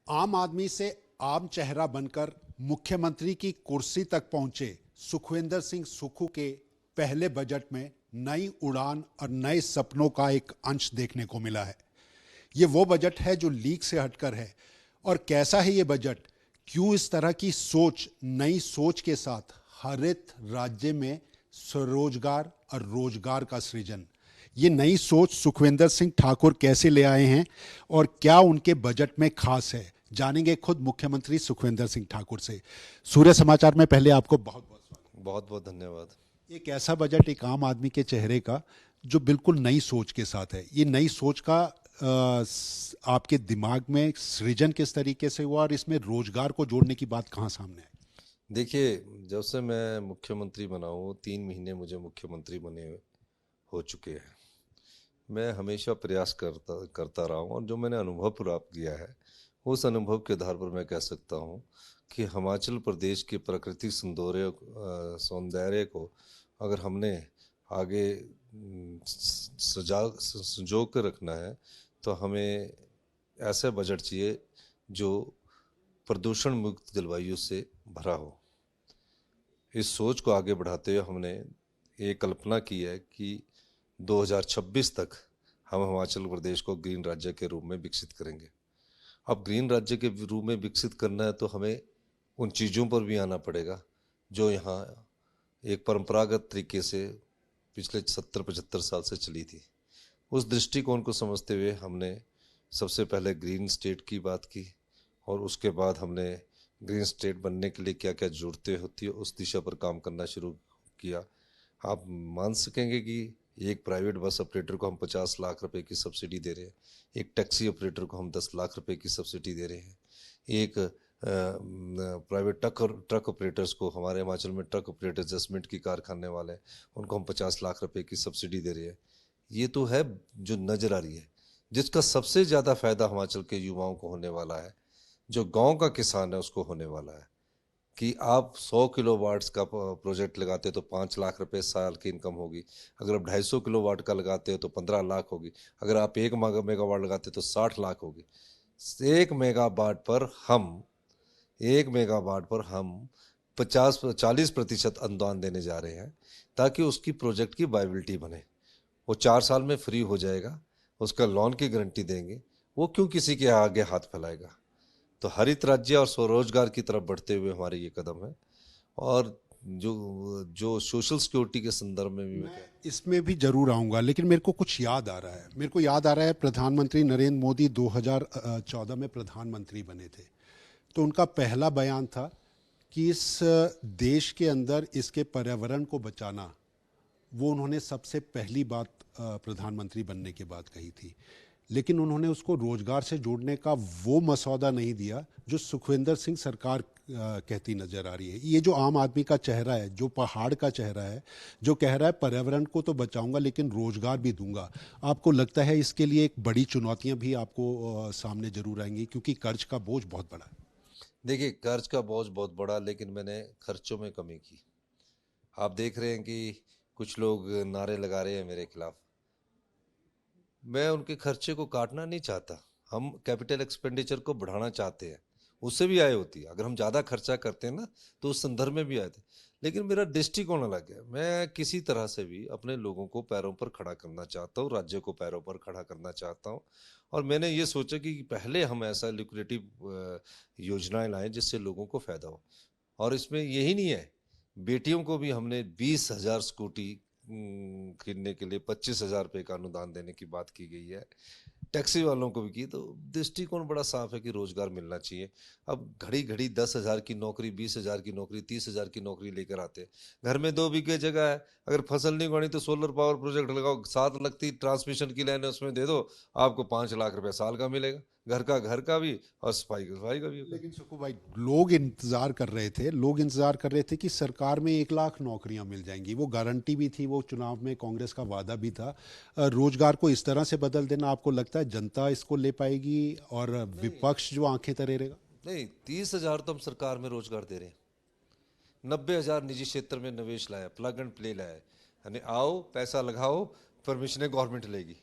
आम आदमी से आम चेहरा बनकर मुख्यमंत्री की कुर्सी तक पहुंचे सुखविंदर सिंह सुक्खू के पहले बजट में नई उड़ान और नए सपनों का एक अंश देखने को मिला है। ये वो बजट है जो लीक से हटकर है। और कैसा है ये बजट? क्यों इस तरह की सोच, नई सोच के साथ हरित राज्य में स्वरोजगार और रोजगार का सृजन, ये नई सोच सुखविंदर सिंह ठाकुर कैसे ले आए हैं और क्या उनके बजट में खास है, जानेंगे खुद मुख्यमंत्री सुखविंदर सिंह ठाकुर से। सूर्य समाचार में पहले आपको बहुत बहुत स्वागत। बहुत बहुत धन्यवाद। एक ऐसा बजट एक आम आदमी के चेहरे का जो बिल्कुल नई सोच के साथ है, ये नई सोच का आपके दिमाग में सृजन किस तरीके से हुआ और इसमें रोजगार को जोड़ने की बात कहाँ सामने आई? देखिए, जब से मैं मुख्यमंत्री बना हूँ, 3 महीने मुझे मुख्यमंत्री बने हो चुके हैं। मैं हमेशा प्रयास करता रहा हूँ और जो मैंने अनुभव प्राप्त किया है, उस अनुभव के आधार पर मैं कह सकता हूँ कि हिमाचल प्रदेश के प्राकृतिक सौंदर्य को अगर हमने आगे संजो कर रखना है तो हमें ऐसा बजट चाहिए जो प्रदूषण मुक्त जलवायु से भरा हो। इस सोच को आगे बढ़ाते हुए हमने ये कल्पना की है कि 2026 तक हम हिमाचल प्रदेश को ग्रीन राज्य के रूप में विकसित करेंगे। अब ग्रीन राज्य के रूप में विकसित करना है तो हमें उन चीज़ों पर भी आना पड़ेगा जो यहाँ एक परंपरागत तरीके से पिछले 70-75 साल से चली थी। उस दृष्टिकोण को समझते हुए हमने सबसे पहले ग्रीन स्टेट की बात की और उसके बाद हमने ग्रीन स्टेट बनने के लिए क्या क्या ज़रूरतें होती है उस दिशा पर काम करना शुरू किया। आप मान सकेंगे कि एक प्राइवेट बस ऑपरेटर को हम 50 लाख रुपए की सब्सिडी दे रहे हैं, एक टैक्सी ऑपरेटर को हम 10 लाख रुपए की सब्सिडी दे रहे हैं, एक प्राइवेट ट्रक ऑपरेटर्स को, हमारे हिमाचल में ट्रक ऑपरेटर जस्टमेंट की कारखाने वाले, उनको हम 50 लाख रुपए की सब्सिडी दे रहे हैं। ये तो है जो नज़र आ रही है। जिसका सबसे ज़्यादा फ़ायदा हिमाचल के युवाओं को होने वाला है, जो गांव का किसान है उसको होने वाला है कि आप 100 किलोवाट्स का प्रोजेक्ट लगाते हो तो 5 लाख रुपए साल की इनकम होगी। अगर आप 250 किलोवाट का लगाते हो तो 15 लाख होगी। अगर आप 1 मेगावाट लगाते हो तो 60 लाख होगी। 1 मेगावाट पर हम 40% अनुदान देने जा रहे हैं ताकि उसकी प्रोजेक्ट की वायबिलिटी बने। वो 4 साल में फ्री हो जाएगा, उसका लोन की गारंटी देंगे। वो क्यों किसी के आगे हाथ फैलाएगा? तो हरित राज्य और स्वरोजगार की तरफ बढ़ते हुए हमारे ये कदम है। और जो जो सोशल सिक्योरिटी के संदर्भ में भी मैं इसमें भी जरूर आऊंगा, लेकिन मेरे को कुछ याद आ रहा है। मेरे को याद आ रहा है प्रधानमंत्री नरेंद्र मोदी 2014 में प्रधानमंत्री बने थे, तो उनका पहला बयान था कि इस देश के अंदर इसके पर्यावरण को बचाना, वो उन्होंने सबसे पहली बात प्रधानमंत्री बनने के बाद कही थी। लेकिन उन्होंने उसको रोजगार से जोड़ने का वो मसौदा नहीं दिया जो सुखविंदर सिंह सरकार कहती नजर आ रही है। ये जो आम आदमी का चेहरा है, जो पहाड़ का चेहरा है, जो कह रहा है पर्यावरण को तो बचाऊंगा लेकिन रोजगार भी दूंगा, आपको लगता है इसके लिए एक बड़ी चुनौतियां भी आपको सामने जरूर आएंगी, क्योंकि कर्ज का बोझ बहुत बड़ा है? देखिए, कर्ज का बोझ बहुत बड़ा, लेकिन मैंने खर्चों में कमी की। आप देख रहे हैं कि कुछ लोग नारे लगा रहे हैं मेरे खिलाफ। मैं उनके खर्चे को काटना नहीं चाहता। हम कैपिटल एक्सपेंडिचर को बढ़ाना चाहते हैं। उससे भी आय होती है। अगर हम ज़्यादा खर्चा करते हैं ना तो उस संदर्भ में भी आए थे। लेकिन मेरा दृष्टिकोण अलग है। मैं किसी तरह से भी अपने लोगों को पैरों पर खड़ा करना चाहता हूँ, राज्य को पैरों पर खड़ा करना चाहता हूँ। और मैंने ये सोचा कि पहले हम ऐसा लिक्विडिटी योजनाएं लाएं जिससे लोगों को फ़ायदा हो। और इसमें यही नहीं है, बेटियों को भी हमने 20,000 स्कूटी खरीदने के लिए 25,000 रुपये का अनुदान देने की बात की गई है। टैक्सी वालों को भी की। तो दृष्टिकोण बड़ा साफ है कि रोजगार मिलना चाहिए। अब घड़ी घड़ी 10,000 की नौकरी, 20,000 की नौकरी, 30,000 की नौकरी लेकर आते। घर में 2 बीघे जगह है, अगर फसल नहीं उगानी तो सोलर पावर प्रोजेक्ट लगाओ, 7 लगती ट्रांसमिशन की लाइन है उसमें दे दो, आपको 5 लाख रुपए साल का मिलेगा। घर का भी और सफाई का भी होगा। लेकिन सुखू भाई, लोग इंतजार कर रहे थे कि सरकार में 1 लाख नौकरियां मिल जाएंगी। वो गारंटी भी थी, वो चुनाव में कांग्रेस का वादा भी था। रोजगार को इस तरह से बदल देना, आपको लगता है जनता इसको ले पाएगी और नहीं, विपक्ष जो आंखें तरे रहेगा? नहीं, 30,000 तो हम सरकार में रोजगार दे रहे हैं। 90,000 निजी क्षेत्र में निवेश लाया, प्लग एंड प्ले लाया। यानी आओ, पैसा लगाओ, परमिशनें गवर्नमेंट लेगी।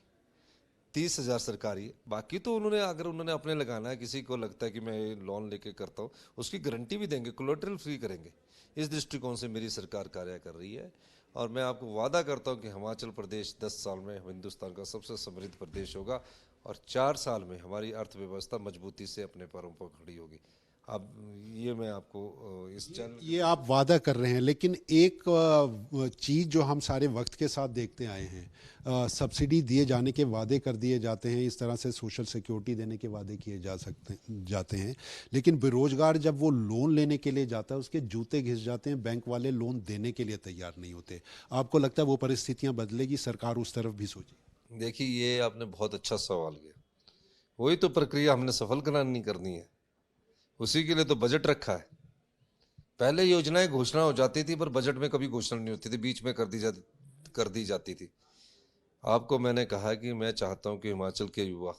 30,000 सरकारी है, बाकी तो उन्होंने अगर उन्होंने अपने लगाना है, किसी को लगता है कि मैं लोन लेके करता हूँ, उसकी गारंटी भी देंगे, कोलेटरल फ्री करेंगे। इस दृष्टिकोण से मेरी सरकार कार्य कर रही है और मैं आपको वादा करता हूँ कि हिमाचल प्रदेश 10 साल में हिंदुस्तान का सबसे समृद्ध प्रदेश होगा और 4 साल में हमारी अर्थव्यवस्था मजबूती से अपने पैरों पर खड़ी होगी। अब ये मैं आपको इस चैनल ये आप वादा कर रहे हैं, लेकिन एक चीज़ जो हम सारे वक्त के साथ देखते आए हैं, सब्सिडी दिए जाने के वादे कर दिए जाते हैं, इस तरह से सोशल सिक्योरिटी देने के वादे किए जाते हैं, लेकिन बेरोजगार जब वो लोन लेने के लिए जाता है उसके जूते घिस जाते हैं, बैंक वाले लोन देने के लिए तैयार नहीं होते। आपको लगता है वो परिस्थितियां बदलेगी, सरकार उस तरफ भी सोचे? देखिए, ये आपने बहुत अच्छा सवाल किया। वही तो प्रक्रिया हमने सफल करानी करनी है, उसी के लिए तो बजट रखा है। पहले योजनाएं घोषणा हो जाती थी पर बजट में कभी घोषणा नहीं होती थी, बीच में कर दी जाती थी। आपको मैंने कहा कि मैं चाहता हूं कि हिमाचल के युवा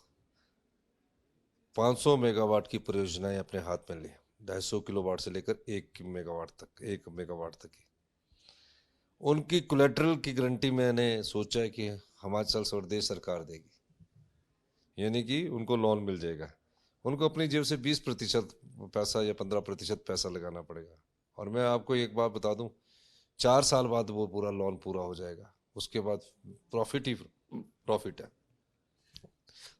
500 मेगावाट की परियोजनाएं अपने हाथ में लें, 250 किलोवाट से लेकर 1 मेगावाट तक की उनकी कोलेटरल की गारंटी मैंने सोचा है कि हिमाचल प्रदेश सरकार देगी, यानी कि उनको लोन मिल जाएगा। उनको अपनी जेब से 20% पैसा या 15% पैसा लगाना पड़ेगा। और मैं आपको एक बात बता दूं, 4 साल बाद वो पूरा लोन पूरा हो जाएगा, उसके बाद प्रॉफिट ही प्रॉफिट है।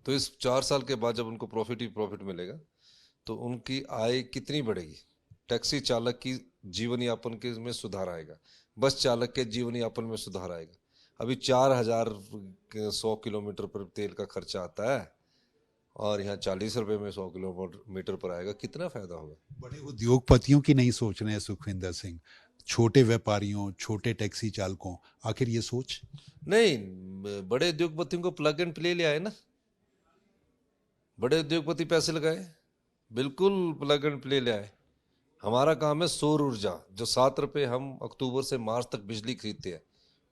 तो इस 4 साल के बाद जब उनको प्रॉफिट ही प्रॉफिट मिलेगा तो उनकी आय कितनी बढ़ेगी। टैक्सी चालक की जीवन यापन के में सुधार आएगा, बस चालक के जीवन यापन में सुधार आएगा। अभी 4,100 किलोमीटर पर तेल का खर्चा आता है और यहाँ 40 रुपए में 100 किलोमीटर पर आएगा, कितना फायदा होगा। बड़े उद्योगपतियों की नहीं सोच रहे हैं सुखविंदर सिंह, छोटे व्यापारियों, छोटे टैक्सी चालकों, आखिर ये सोच? नहीं, बड़े उद्योगपतियों को प्लग एंड प्ले ले आए ना, बड़े उद्योगपति पैसे लगाए, बिल्कुल प्लग एंड प्ले ले आए। हमारा काम है सौर ऊर्जा, जो 7 रुपये हम अक्टूबर से मार्च तक बिजली खरीदते हैं,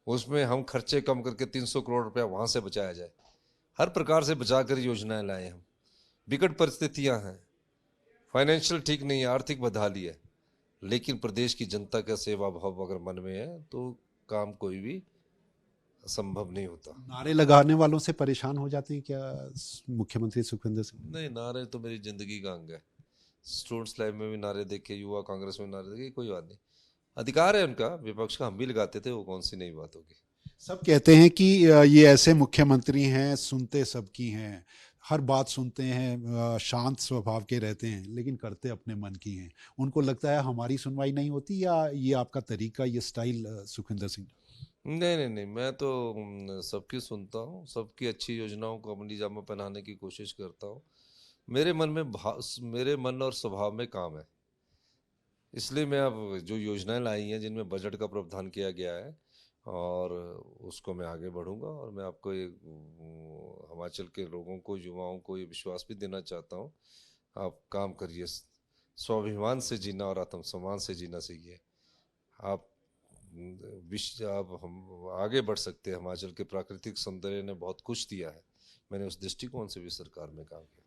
उसमें हम खर्चे कम करके 300 करोड़ रुपया वहां से बचाया जाए। हर प्रकार से बचाकर योजनाएं लाए हम। विकट परिस्थितियां हैं, फाइनेंशियल ठीक नहीं है, आर्थिक बदहाली है, लेकिन प्रदेश की जनता का सेवा भाव अगर मन में है तो काम कोई भी संभव नहीं होता। नारे लगाने वालों से परेशान हो जाते हैं क्या मुख्यमंत्री सुखविंदर सिंह? नहीं, नारे तो मेरी जिंदगी का अंग है। स्टूडेंट्स लाइफ में भी नारे देखे, युवा कांग्रेस में नारे देखे, कोई बात नहीं, अधिकार है उनका, विपक्ष का हम भी लगाते थे, वो कौन सी नई बात होगी। सब कहते हैं कि ये ऐसे मुख्यमंत्री हैं, सुनते सबकी हैं, हर बात सुनते हैं, शांत स्वभाव के रहते हैं, लेकिन करते अपने मन की हैं। उनको लगता है हमारी सुनवाई नहीं होती, या ये आपका तरीका, ये स्टाइल सुखविंदर सिंह? नहीं नहीं नहीं, मैं तो सबकी सुनता हूँ, सबकी अच्छी योजनाओं को अपनी जामा पहनाने की कोशिश करता हूँ। मेरे मन और स्वभाव में काम है, इसलिए मैं अब जो योजनाएं लाई हैं जिनमें बजट का प्रावधान किया गया है और उसको मैं आगे बढ़ूंगा। और मैं आपको ये हिमाचल के लोगों को, युवाओं को ये विश्वास भी देना चाहता हूँ, आप काम करिए, स्वाभिमान से जीना और आत्मसम्मान से जीना सीखिए। आप आप हम आगे बढ़ सकते हैं। हिमाचल के प्राकृतिक सौंदर्य ने बहुत कुछ दिया है, मैंने उस दृष्टिकोण से भी सरकार में काम किया।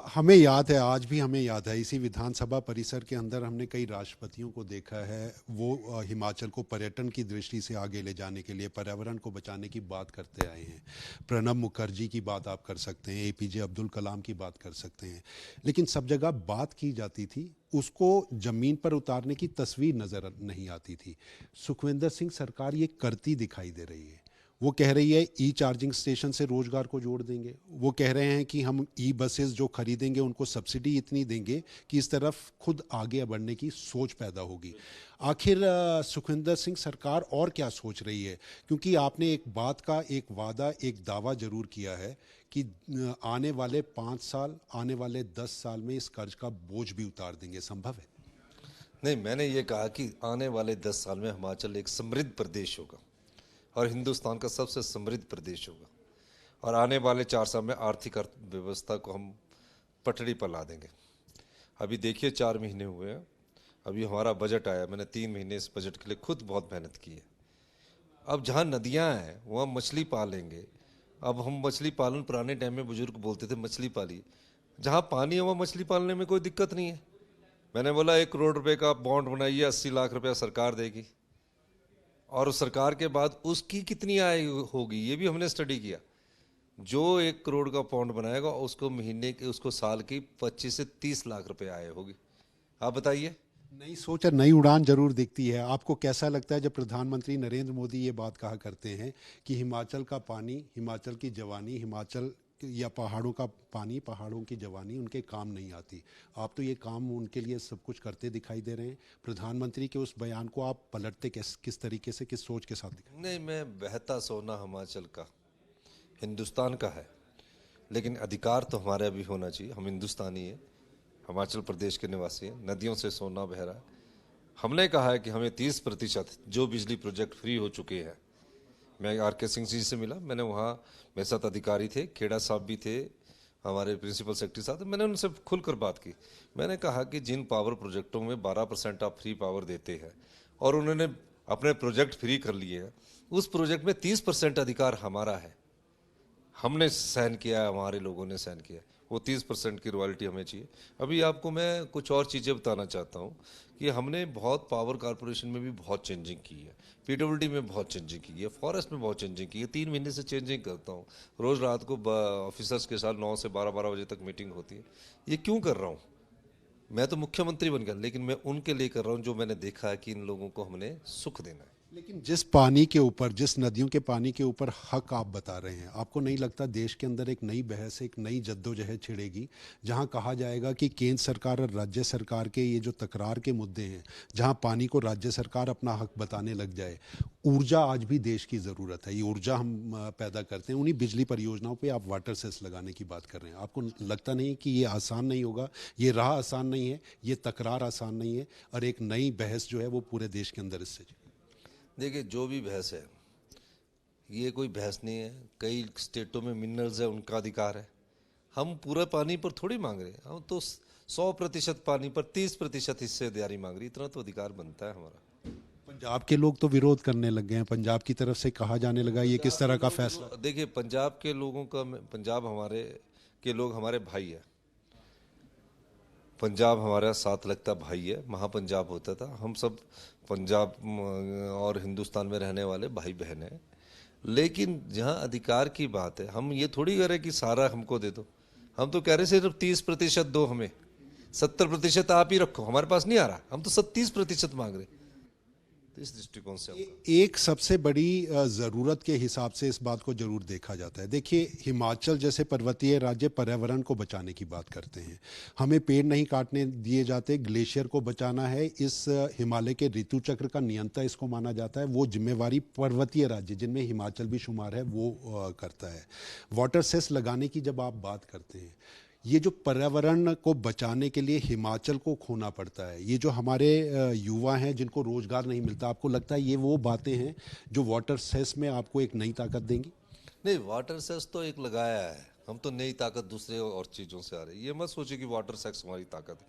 हमें याद है, आज भी हमें याद है, इसी विधानसभा परिसर के अंदर हमने कई राष्ट्रपतियों को देखा है, वो हिमाचल को पर्यटन की दृष्टि से आगे ले जाने के लिए, पर्यावरण को बचाने की बात करते आए हैं। प्रणब मुखर्जी की बात आप कर सकते हैं, एपीजे अब्दुल कलाम की बात कर सकते हैं, लेकिन सब जगह बात की जाती थी, उसको ज़मीन पर उतारने की तस्वीर नज़र नहीं आती थी। सुखविंदर सिंह सरकार ये करती दिखाई दे रही है। वो कह रही है ई चार्जिंग स्टेशन से रोजगार को जोड़ देंगे, वो कह रहे हैं कि हम ई बसेस जो खरीदेंगे उनको सब्सिडी इतनी देंगे कि इस तरफ खुद आगे बढ़ने की सोच पैदा होगी। आखिर सुखविंदर सिंह सरकार और क्या सोच रही है? क्योंकि आपने एक बात का, एक वादा, एक दावा जरूर किया है कि आने वाले 5 साल, आने वाले 10 साल में इस कर्ज का बोझ भी उतार देंगे। संभव है? नहीं, मैंने ये कहा कि आने वाले 10 साल में हिमाचल एक समृद्ध प्रदेश होगा और हिंदुस्तान का सबसे समृद्ध प्रदेश होगा। और आने वाले 4 साल में आर्थिक अर्थव्यवस्था को हम पटड़ी पर ला देंगे। अभी देखिए 4 महीने हुए हैं, अभी हमारा बजट आया, मैंने 3 महीने इस बजट के लिए खुद बहुत मेहनत की है। अब जहाँ नदियाँ हैं वहाँ मछली पालेंगे। अब हम मछली पालन, पुराने टाइम में बुजुर्ग बोलते थे मछली पाली, जहाँ पानी है वहाँ मछली पालने में कोई दिक्कत नहीं है। मैंने बोला 1 करोड़ रुपए का बॉन्ड बनाइए, 80 लाख रुपया सरकार देगी, और उस सरकार के बाद उसकी कितनी आय होगी ये भी हमने स्टडी किया। जो 1 करोड़ का पौंड बनाएगा उसको महीने के, उसको साल की 25 से 30 लाख रुपए आय होगी। आप बताइए। नई सोच और नई उड़ान जरूर दिखती है। आपको कैसा लगता है जब प्रधानमंत्री नरेंद्र मोदी ये बात कहा करते हैं कि हिमाचल का पानी, हिमाचल की जवानी, हिमाचल या पहाड़ों का पानी, पहाड़ों की जवानी उनके काम नहीं आती। आप तो ये काम उनके लिए सब कुछ करते दिखाई दे रहे हैं। प्रधानमंत्री के उस बयान को आप पलटते किस तरीके से, किस सोच के साथ दिखाई? नहीं, मैं बहता सोना हिमाचल का, हिंदुस्तान का है, लेकिन अधिकार तो हमारा भी होना चाहिए। हम हिंदुस्तानी हैं, हिमाचल प्रदेश के निवासी हैं, नदियों से सोना बह रहा है। हमने कहा है कि हमें 30% जो बिजली प्रोजेक्ट फ्री हो चुके हैं, मैं RK सिंह जी से मिला, मैंने वहाँ, मेरे साथ अधिकारी थे, खेड़ा साहब भी थे, हमारे प्रिंसिपल सेक्रेटरी साहब, मैंने उनसे खुलकर बात की। मैंने कहा कि जिन पावर प्रोजेक्टों में 12% आप फ्री पावर देते हैं और उन्होंने अपने प्रोजेक्ट फ्री कर लिए हैं, उस प्रोजेक्ट में 30% अधिकार हमारा है, हमने सहन किया है, हमारे लोगों ने सहन किया है, वो 30% की रॉयल्टी हमें चाहिए। अभी आपको मैं कुछ और चीज़ें बताना चाहता हूँ कि हमने बहुत पावर कॉरपोरेशन में भी बहुत चेंजिंग की है, PWD में बहुत चेंजिंग की है, फॉरेस्ट में बहुत चेंजिंग की है। 3 महीने से चेंजिंग करता हूँ, रोज़ रात को ऑफिसर्स के साथ 9 से 12 बजे तक मीटिंग होती है। ये क्यों कर रहा हूँ? मैं तो मुख्यमंत्री बन गया, लेकिन मैं उनके लिए कर रहा हूँ जो मैंने देखा है कि इन लोगों को हमने सुख देना है। लेकिन जिस पानी के ऊपर, जिस नदियों के पानी के ऊपर हक आप बता रहे हैं, आपको नहीं लगता देश के अंदर एक नई बहस, एक नई जद्दोजहद छिड़ेगी, जहां कहा जाएगा कि केंद्र सरकार और राज्य सरकार के ये जो तकरार के मुद्दे हैं, जहां पानी को राज्य सरकार अपना हक बताने लग जाए? ऊर्जा आज भी देश की ज़रूरत है, ये ऊर्जा हम पैदा करते हैं, उन्हीं बिजली परियोजनाओं पे आप वाटर सेस लगाने की बात कर रहे हैं। आपको लगता नहीं कि ये आसान नहीं होगा? ये राह आसान नहीं है, ये तकरार आसान नहीं है, और एक नई बहस जो है वो पूरे देश के अंदर इससे? देखिए, जो भी बहस है, ये कोई बहस नहीं है। कई स्टेटों में मिनरल्स है, उनका अधिकार है। हम पूरा पानी पर थोड़ी मांग रहे हैं, हम तो 100% पानी पर 30% हिस्सेदारी मांग रही, इतना तो अधिकार बनता है हमारा। पंजाब के लोग तो विरोध करने लग गए हैं। पंजाब की तरफ से कहा जाने लगा ये किस तरह का फैसला? देखिए, पंजाब के लोगों का, पंजाब हमारे के लोग हमारे भाई है, पंजाब हमारा साथ लगता भाई है, महापंजाब होता था। हम सब पंजाब और हिंदुस्तान में रहने वाले भाई बहन हैं। लेकिन जहाँ अधिकार की बात है, हम ये थोड़ी कह रहे कि सारा हमको दे दो। हम तो कह रहे सिर्फ 30% दो हमें, 70% आप ही रखो, हमारे पास नहीं आ रहा। हम तो सब 30% मांग रहे। तो इस दृष्टिकोण से एक सबसे बड़ी ज़रूरत के हिसाब से इस बात को जरूर देखा जाता है। देखिए, हिमाचल जैसे पर्वतीय राज्य पर्यावरण को बचाने की बात करते हैं, हमें पेड़ नहीं काटने दिए जाते, ग्लेशियर को बचाना है, इस हिमालय के ऋतु चक्र का नियंता इसको माना जाता है, वो जिम्मेवारी पर्वतीय राज्य जिनमें हिमाचल भी शुमार है वो करता है। वाटर सेस लगाने की जब आप बात करते हैं, ये जो पर्यावरण को बचाने के लिए हिमाचल को खोना पड़ता है, ये जो हमारे युवा हैं जिनको रोजगार नहीं मिलता, आपको लगता है ये वो बातें हैं जो वाटर सेस में आपको एक नई ताकत देंगी? नहीं, वाटर सेक्स तो एक लगाया है, हम तो नई ताकत दूसरे और चीज़ों से आ रही है। ये मत सोचिए कि वाटर सेक्स हमारी ताकत है।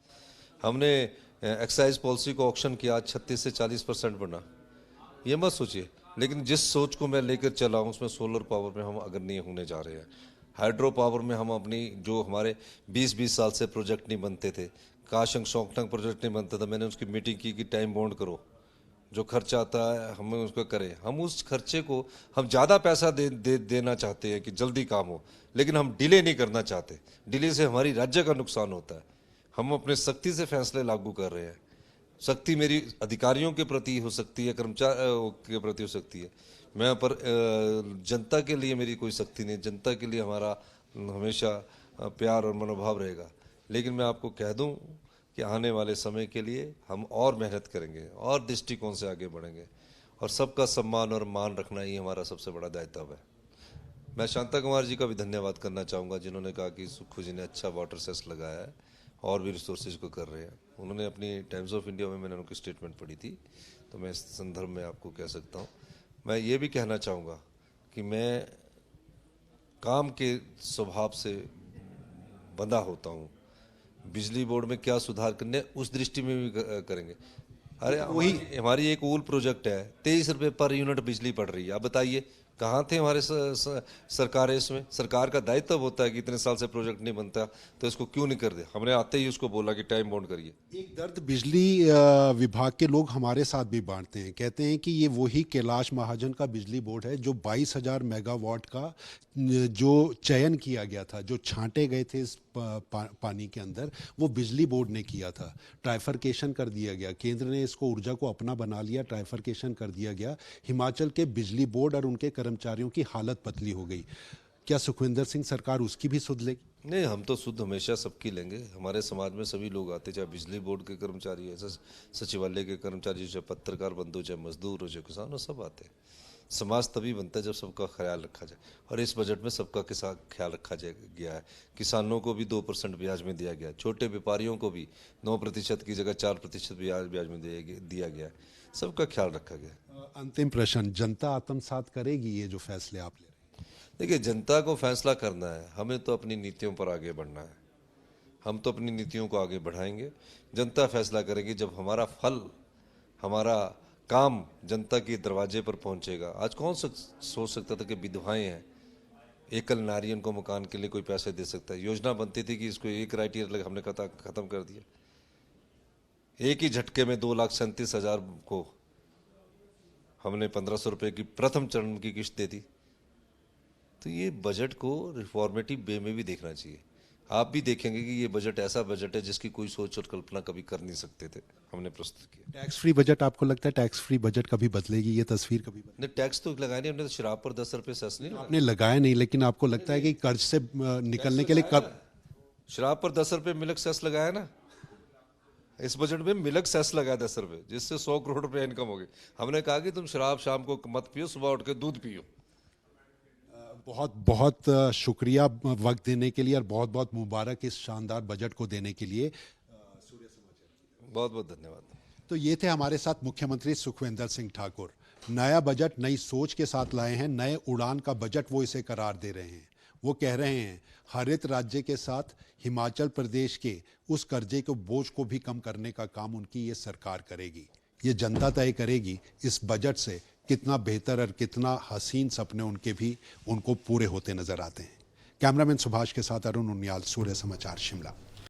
हमने एक्साइज पॉलिसी को ऑक्शन किया, 36 से 40% बढ़ा, ये मत सोचिए। लेकिन जिस सोच को मैं लेकर चला हूँ, उसमें सोलर पावर में हम अग्रणी होने जा रहे हैं। हाइड्रो पावर में हम अपनी, जो हमारे 20-20 साल से प्रोजेक्ट नहीं बनते थे, काशंग शोंगटंग प्रोजेक्ट नहीं बनता था, मैंने उसकी मीटिंग की कि टाइम बॉन्ड करो, जो खर्चा आता है हमें उसको करें। हम उस खर्चे को, हम ज़्यादा पैसा देना चाहते हैं कि जल्दी काम हो, लेकिन हम डिले नहीं करना चाहते। डिले से हमारी राज्य का नुकसान होता है। हम अपने सख्ती से फैसले लागू कर रहे हैं। सख्ती मेरी अधिकारियों के प्रति हो सकती है, कर्मचारियों के प्रति हो सकती है, मैं पर जनता के लिए मेरी कोई सख्ती नहीं। जनता के लिए हमारा हमेशा प्यार और मनोभाव रहेगा। लेकिन मैं आपको कह दूं कि आने वाले समय के लिए हम और मेहनत करेंगे और दृष्टिकोण से आगे बढ़ेंगे, और सबका सम्मान और मान रखना ही हमारा सबसे बड़ा दायित्व है। मैं शांता कुमार जी का भी धन्यवाद करना चाहूँगा, जिन्होंने कहा कि सुक्खू जी ने अच्छा वाटर सेस लगाया है और भी रिसोर्सेज को कर रहे हैं। उन्होंने अपनी टाइम्स ऑफ इंडिया में, मैंने उनकी स्टेटमेंट पढ़ी थी, तो मैं इस संदर्भ में आपको कह सकता हूँ। मैं ये भी कहना चाहूँगा कि मैं काम के स्वभाव से बंधा होता हूँ। बिजली बोर्ड में क्या सुधार करने, उस दृष्टि में भी करेंगे। अरे वही हमारी एक ऊल प्रोजेक्ट है, 23 रुपये पर यूनिट बिजली पड़ रही है। आप बताइए कहाँ थे हमारे सरकार इसमें? सरकार का दायित्व होता है कि इतने साल से प्रोजेक्ट नहीं बनता तो इसको क्यों नहीं कर दिया। हमने आते ही उसको बोला कि टाइम बॉन्ड करिए। एक दर्द बिजली विभाग के लोग हमारे साथ भी बांटते हैं, कहते हैं कि ये वही कैलाश महाजन का बिजली बोर्ड है जो 22,000 मेगावाट का जो चयन किया गया था, जो छांटे गए थे इस पानी के अंदर, वो बिजली बोर्ड ने किया था। ट्राइफरकेशन कर दिया गया, केंद्र ने इसको ऊर्जा को अपना बना लिया, ट्राइफरकेशन कर दिया गया। हिमाचल के बिजली बोर्ड और उनके कर्मचारियों की हालत पतली हो गई। क्या सुखविंदर सिंह सरकार उसकी भी सुध लेगी? नहीं, हम तो शुद्ध हमेशा सबकी लेंगे। हमारे समाज में सभी लोग आते, चाहे बिजली बोर्ड के कर्मचारी हो, सचिवालय के कर्मचारी, चाहे पत्रकार बंधु, चाहे मजदूर हो, चाहे किसान हो, सब आते हैं। समाज तभी बनता है जब सबका ख्याल रखा जाए, और इस बजट में सबका ख्याल रखा गया है। किसानों को भी 2% ब्याज में दिया गया, छोटे व्यापारियों को भी 9% की जगह 4% ब्याज में दिया गया है। सबका ख्याल रखा गया। अंतिम प्रश्न, जनता आत्मसात करेगी ये जो फैसले आप ले रहे हैं? देखिए, जनता को फैसला करना है, हमें तो अपनी नीतियों पर आगे बढ़ना है। हम तो अपनी नीतियों को आगे बढ़ाएंगे, जनता फैसला करेगी। जब हमारा फल, हमारा काम जनता के दरवाजे पर पहुंचेगा। आज कौन सोच सकता था कि विधवाएं हैं, एकल नारी, उनको मकान के लिए कोई पैसे दे सकता है? योजना बनती थी कि इसको एक क्राइटेरिया लगा, हमने खत्म कर दिया। एक ही झटके में 2,37,000 को हमने 1,500 रुपये की प्रथम चरण की किस्त दे दी। तो ये बजट को रिफॉर्मेटिव वे में भी देखना चाहिए। आप भी देखेंगे कि ये बजट ऐसा बजट है जिसकी कोई सोच और कल्पना कभी कर नहीं सकते थे, हमने प्रस्तुत किया। टैक्स फ्री बजट, आपको लगता है टैक्स फ्री बजट कभी बदलेगी, ये तस्वीर कभी बदलेगी? नहीं, टैक्स तो लगाया नहीं हमने, तो शराब पर 10 रुपये सेस नहीं आपने लगाया नहीं, लेकिन आपको लगता है कि कर्ज से निकलने के लिए कब? शराब पर 10 रुपये मिल्क सेस लगाया ना, इस बजट में मिल्क सेस लगाया 10 रुपये, जिससे 100 करोड़ रुपये इनकम हो गई। हमने कहा कि तुम शराब शाम को मत पियो, सुबह उठ के दूध पियो। बहुत बहुत शुक्रिया वक्त देने के लिए, और बहुत बहुत मुबारक इस शानदार बजट को देने के लिए। बहुत बहुत धन्यवाद। तो ये थे हमारे साथ मुख्यमंत्री सुखविंदर सिंह ठाकुर। नया बजट नई सोच के साथ लाए हैं, नए उड़ान का बजट वो इसे करार दे रहे हैं। वो कह रहे हैं हरित राज्य के साथ हिमाचल प्रदेश के उस कर्जे के बोझ को भी कम करने का काम उनकी ये सरकार करेगी। ये जनता तय करेगी इस बजट से कितना बेहतर और कितना हसीन सपने उनको पूरे होते नजर आते हैं। कैमरामैन सुभाष के साथ अरुण उनियाल, सूर्य समाचार, शिमला।